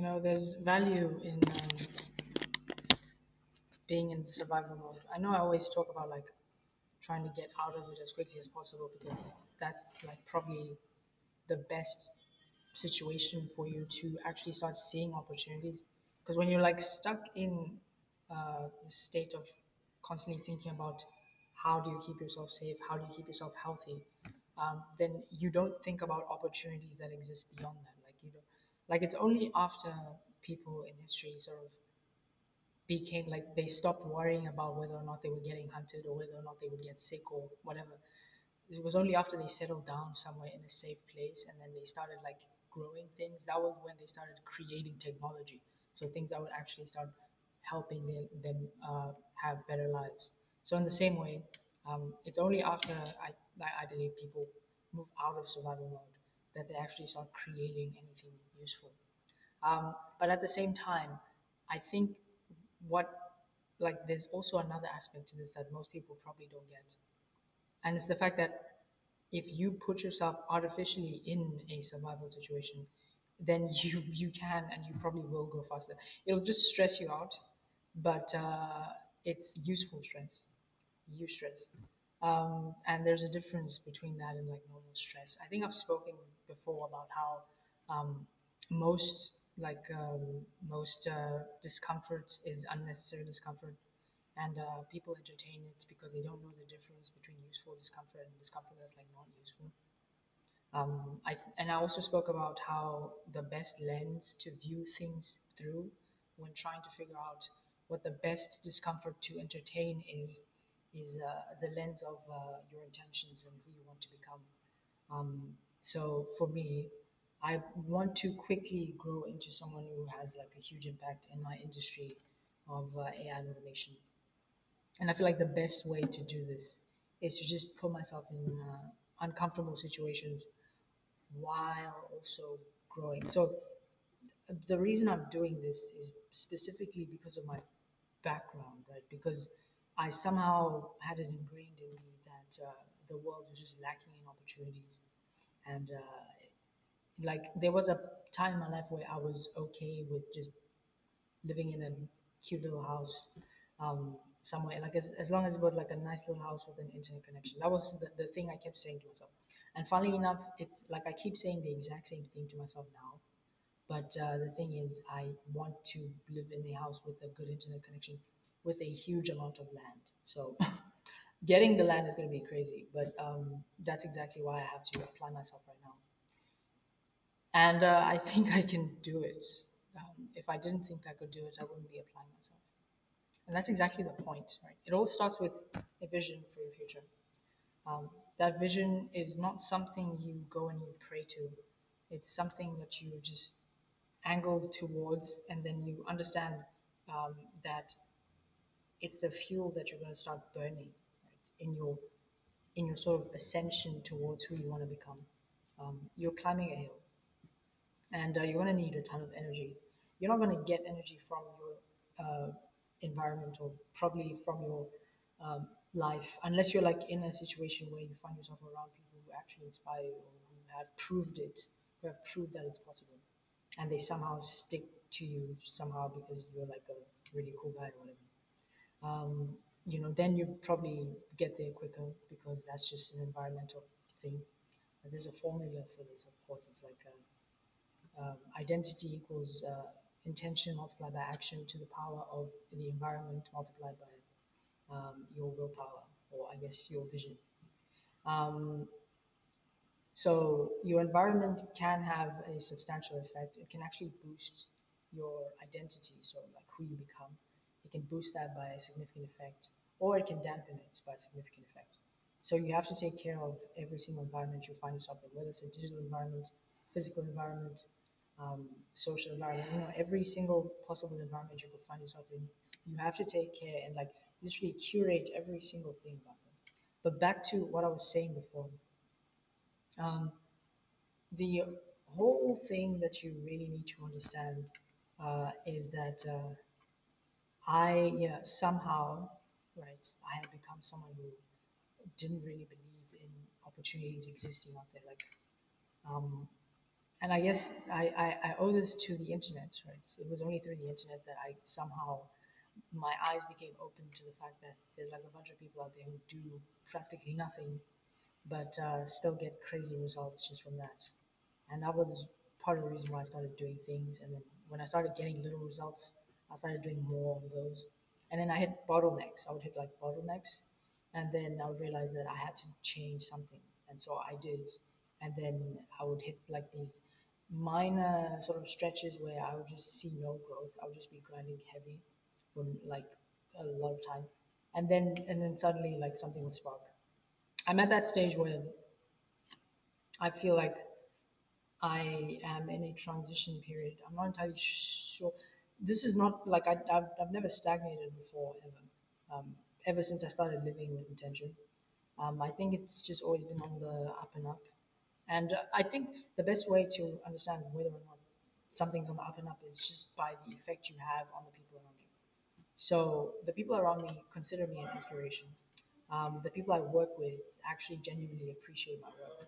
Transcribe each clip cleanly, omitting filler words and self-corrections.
there's value in being in survival mode. I know I always talk about like trying to get out of it as quickly as possible because that's like probably the best situation for you to actually start seeing opportunities. Because when you're like stuck in the state of constantly thinking about how do you keep yourself safe, how do you keep yourself healthy, then you don't think about opportunities that exist beyond that. Like you don't, like it's only after people in history sort of became like they stopped worrying about whether or not they were getting hunted or whether or not they would get sick or whatever. It was only after they settled down somewhere in a safe place and then they started like growing things. That was when they started creating technology. So things that would actually start helping them have better lives. So in the same way, it's only after I believe people move out of survival mode that they actually start creating anything useful. But at the same time, I think what like there's also another aspect to this that most people probably don't get, and it's the fact that if you put yourself artificially in a survival situation, then you can and you probably will go faster. It'll just stress you out, but it's useful stress, eustress. And there's a difference between that and like normal stress. I think I've spoken before about how most most discomfort is unnecessary discomfort, and people entertain it because they don't know the difference between useful discomfort and discomfort that's like not useful. I also spoke about how the best lens to view things through when trying to figure out what the best discomfort to entertain is the lens of your intentions and who you want to become. So for me, I want to quickly grow into someone who has like a huge impact in my industry of AI and automation. And I feel like the best way to do this is to just put myself in uncomfortable situations while also growing. So the reason I'm doing this is specifically because of my background, right? Because I somehow had it ingrained in me that the world was just lacking in opportunities, and like there was a time in my life where I was okay with just living in a cute little house somewhere, like as long as it was like a nice little house with an internet connection. That was the thing I kept saying to myself. And funnily enough, it's like I keep saying the exact same thing to myself now. But the thing is, I want to live in a house with a good internet connection with a huge amount of land. So getting the land is going to be crazy, but that's exactly why I have to apply myself right now. And I think I can do it. If I didn't think I could do it, I wouldn't be applying myself. And that's exactly the point, right? It all starts with a vision for your future. That vision is not something you go and you pray to. It's something that you just angle towards, and then you understand that it's the fuel that you're going to start burning, right, in your sort of ascension towards who you want to become. You're climbing a hill, and you're going to need a ton of energy. You're not going to get energy from your environment or probably from your life unless you're like in a situation where you find yourself around people who actually inspire you or who have proved it, who have proved that it's possible, and they somehow stick to you somehow because you're like a really cool guy or whatever. Um, then you probably get there quicker because that's just an environmental thing. There's a formula for this, of course. It's like identity equals intention multiplied by action to the power of the environment multiplied by your willpower, or I guess your vision. Um, so your environment can have a substantial effect. It can actually boost your identity, so like who you become. It can boost that by a significant effect, or it can dampen it by a significant effect. So you have to take care of every single environment you find yourself in, whether it's a digital environment, physical environment, social environment. Every single possible environment you could find yourself in, you have to take care and like literally curate every single thing about them. But back to what I was saying before, um, the whole thing that you really need to understand is that somehow, right, I had become someone who didn't really believe in opportunities existing out there. Like, um, And I guess I owe this to the internet, right? It was only through the internet that I somehow my eyes became open to the fact that there's like a bunch of people out there who do practically nothing, but still get crazy results just from that. And that was part of the reason why I started doing things. And then when I started getting little results, I started doing more of those. And then I hit bottlenecks. I would hit like bottlenecks, and then I would realize that I had to change something, and so I did. And then I would hit like these minor sort of stretches where I would just see no growth. I would just be grinding heavy for like a lot of time, and then suddenly like something would spark. I'm at that stage where I feel like I am in a transition period. I'm not entirely sure. This is not like I've never stagnated before, ever since I started living with intention. I think it's just always been on the up and up. And I think the best way to understand whether or not something's on the up and up is just by the effect you have on the people around you. So the people around me consider me an inspiration. The people I work with actually genuinely appreciate my work.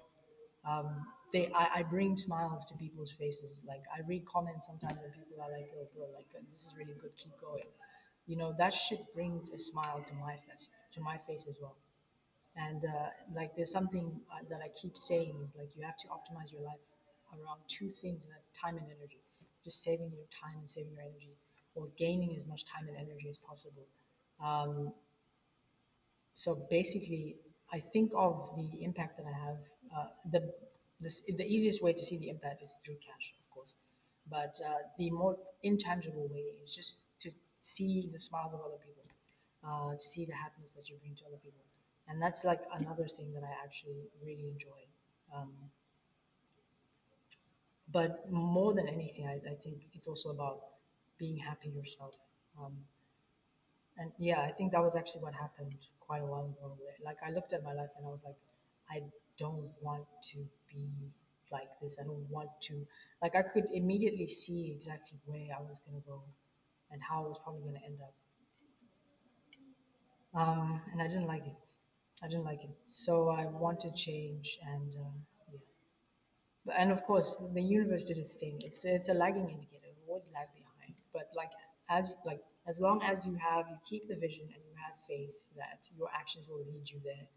I bring smiles to people's faces. Like I read comments sometimes and people are like, oh bro, like this is really good, keep going. You know, that shit brings a smile to my face as well. And like there's something that I keep saying is like you have to optimize your life around two things, and that's time and energy. Just saving your time and saving your energy, or gaining as much time and energy as possible. Um, so basically, I think of the impact that I have. The easiest way to see the impact is through cash, of course, but the more intangible way is just to see the smiles of other people, to see the happiness that you bring to other people, and that's like another thing that I actually really enjoy. Um, but more than anything, I think it's also about being happy yourself. Um, And yeah, I think that was actually what happened quite a while ago. Like I looked at my life and I was like, I don't want to be like this. I don't want to, like I could immediately see exactly where I was gonna go and how I was probably gonna end up. And I didn't like it. I didn't like it. So I wanted change, and yeah. And of course, the universe did its thing. It's a lagging indicator. It always lag behind. But as long as you keep the vision and you have faith that your actions will lead you there.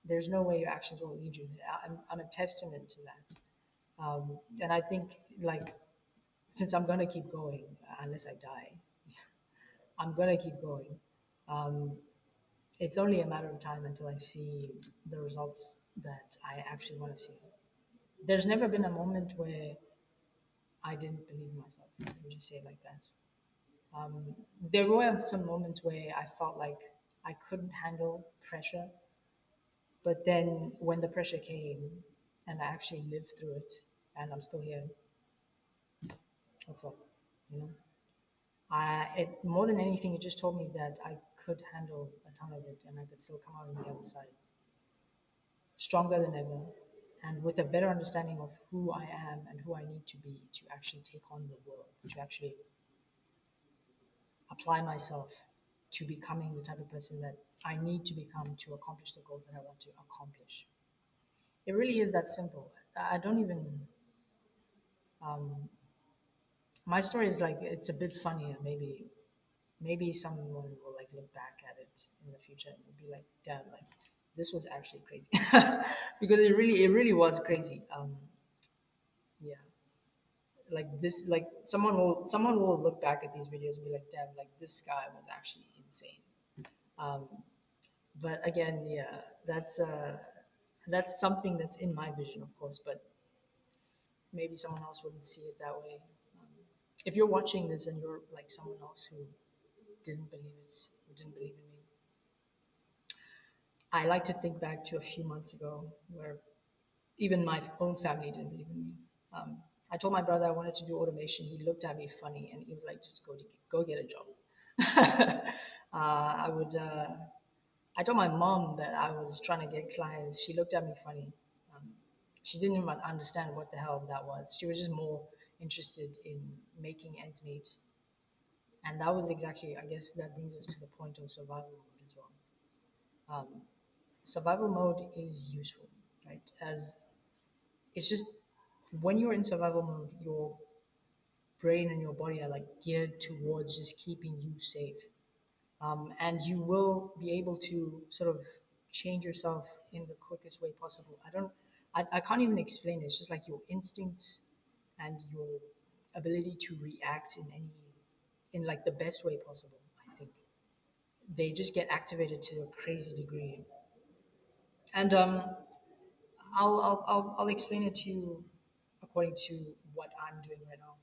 There's no way your actions will lead you there. I'm a testament to that. And I think like since I'm gonna keep going unless I die, I'm gonna keep going. Um, it's only a matter of time until I see the results that I actually want to see. There's never been a moment where I didn't believe in myself. Let me just say it like that. There were some moments where I felt like I couldn't handle pressure, but then when the pressure came and I actually lived through it and I'm still here, what's up? You know, it more than anything, it just told me that I could handle a ton of it and I could still come out on the other side stronger than ever and with a better understanding of who I am and who I need to be to actually take on the world, to actually apply myself to becoming the type of person that I need to become to accomplish the goals that I want to accomplish. It really is that simple. I don't even. Um, my story is like it's a bit funnier. Maybe someone will like look back at it in the future and be like, "Damn, like this was actually crazy," because it really was crazy. Yeah, like this, like someone will look back at these videos and be like, "Damn, like this guy was actually insane." Um, but again, yeah, that's something that's in my vision, of course, but maybe someone else wouldn't see it that way. Um, if you're watching this and you're like someone else who didn't believe it, who didn't believe in me, I like to think back to a few months ago where even my own family didn't believe in me. I told my brother I wanted to do automation. He looked at me funny and he was like, "Just go get a job." I would. I told my mom that I was trying to get clients. She looked at me funny. Um, she didn't even understand what the hell that was. She was just more interested in making ends meet. And that was exactly, I guess, that brings us to the point of survival mode as well. Um, Survival mode is useful, right? As it's just when you're in survival mode, your brain and your body are like geared towards just keeping you safe. And you will be able to sort of change yourself in the quickest way possible. I can't even explain it. It's just like your instincts and your ability to react in like the best way possible. I think they just get activated to a crazy degree. And I'll explain it to you according to what I'm doing right now.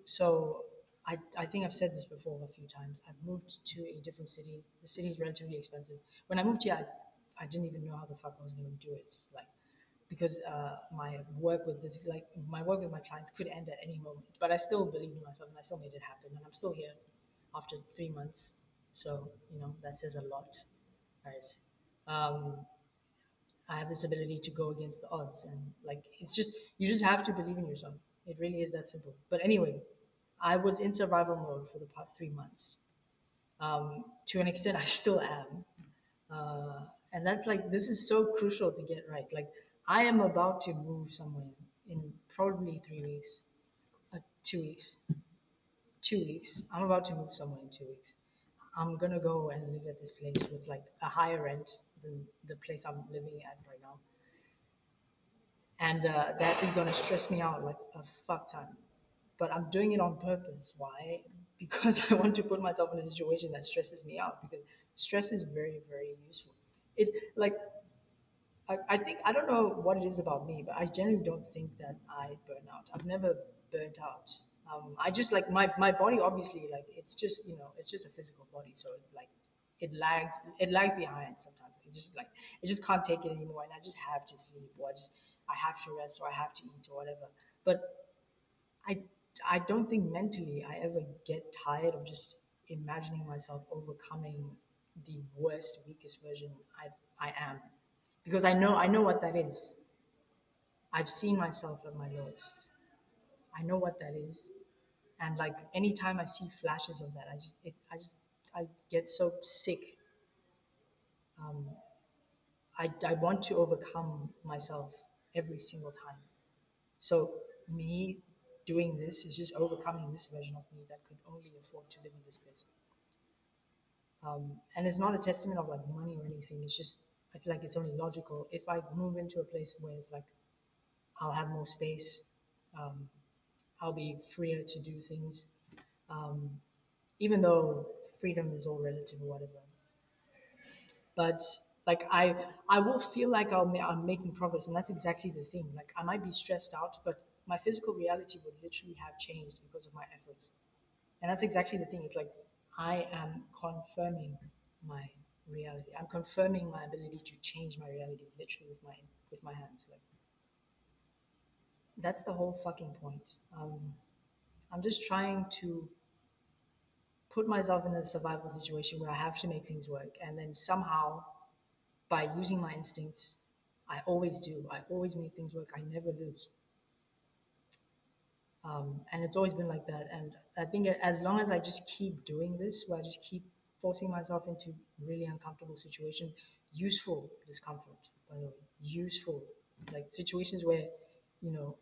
So I think I've said this before a few times. I've moved to a different city. The city is relatively expensive. When I moved here, I didn't even know how the fuck I was going to do it. Like, because my work with my clients could end at any moment. But I still believed in myself and I still made it happen. And I'm still here after 3 months. So, that says a lot, right? Um, I have this ability to go against the odds, and like it's just you just have to believe in yourself. It really is that simple. But anyway, I was in survival mode for the past 3 months. To an extent, I still am, and that's like this is so crucial to get right. Like I am about to move somewhere in probably 3 weeks, 2 weeks, 2 weeks. I'm about to move somewhere in 2 weeks. I'm gonna go and live at this place with like a higher rent than the place I'm living at right now, and that is going to stress me out like a fuck ton. But I'm doing it on purpose. Why? Because I want to put myself in a situation that stresses me out. Because stress is very, very useful. It like I think I don't know what it is about me, but I generally don't think that I burn out. I've never burnt out. I just like my body. Obviously, like it's just it's just a physical body, so like it lags behind sometimes. It just can't take it anymore, and I just have to sleep, or I have to rest, or I have to eat, or whatever. But I I don't think mentally I ever get tired of just imagining myself overcoming the worst, weakest version I am, because I know what that is. I've seen myself at my lowest. I know what that is, and like anytime I see flashes of that, I get so sick. Um, I want to overcome myself every single time. So me doing this is just overcoming this version of me that could only afford to live in this place. And it's not a testament of like money or anything. It's just I feel like it's only logical. If I move into a place where it's like I'll have more space, um, I'll be freer to do things. Um, Even though freedom is all relative or whatever, but like I will feel like I'm making progress, and that's exactly the thing. Like I might be stressed out, but my physical reality would literally have changed because of my efforts. And that's exactly the thing. It's like I am confirming my reality. I'm confirming my ability to change my reality literally with my hands. Like that's the whole fucking point. I'm just trying to put myself in a survival situation where I have to make things work, and then somehow by using my instincts, I always do. I always make things work. I never lose. And it's always been like that. And I think as long as I just keep doing this, where I just keep forcing myself into really uncomfortable situations, useful discomfort, by the way, useful, like situations where, you know,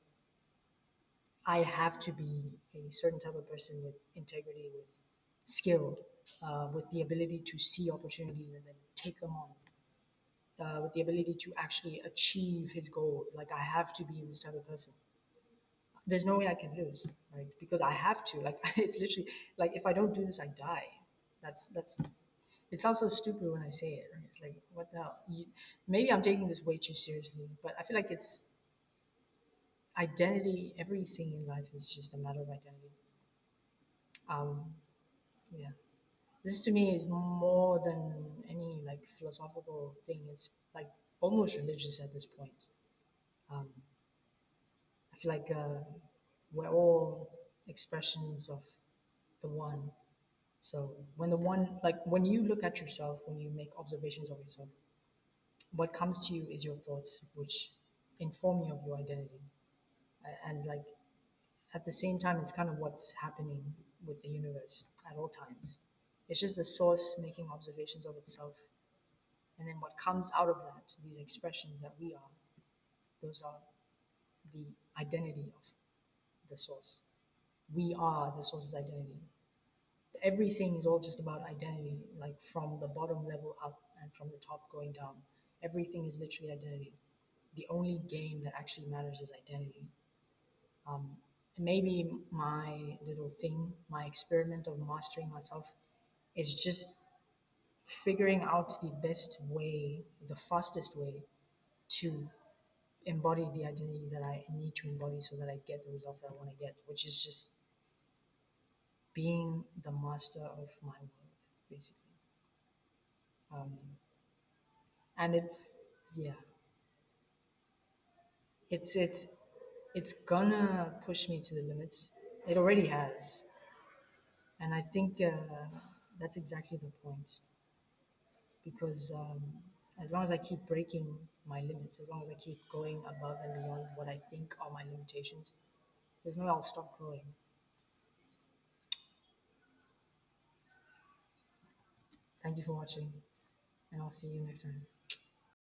I have to be a certain type of person with integrity, with skill, with the ability to see opportunities and then take them on, with the ability to actually achieve his goals. Like I have to be this type of person. There's no way I can lose, right? Because I have to. Like it's literally like if I don't do this, I die. That's. It sounds so stupid when I say it. Right? It's like what the hell? Maybe I'm taking this way too seriously, but I feel like it's identity. Everything in life is just a matter of identity. Um, yeah. This to me is more than any like philosophical thing. It's like almost religious at this point. Um, I feel like we're all expressions of the one. So when the one, like when you look at yourself, when you make observations of yourself, what comes to you is your thoughts, which inform you of your identity. And like at the same time, it's kind of what's happening with the universe at all times. It's just the source making observations of itself. And then what comes out of that, these expressions that we are, those are the identity of the source. We are the source's identity. Everything is all just about identity, like from the bottom level up and from the top going down. Everything is literally identity. The only game that actually matters is identity. Um, Maybe my little thing, my experiment of mastering myself, is just figuring out the best way, the fastest way to embody the identity that I need to embody so that I get the results that I want to get, which is just being the master of my world, basically. Um, and yeah, it's it's gonna push me to the limits. It already has, and I think that's exactly the point. Because as long as I keep breaking my limits, as long as I keep going above and beyond what I think are my limitations, there's no way I'll stop growing. Thank you for watching, and I'll see you next time.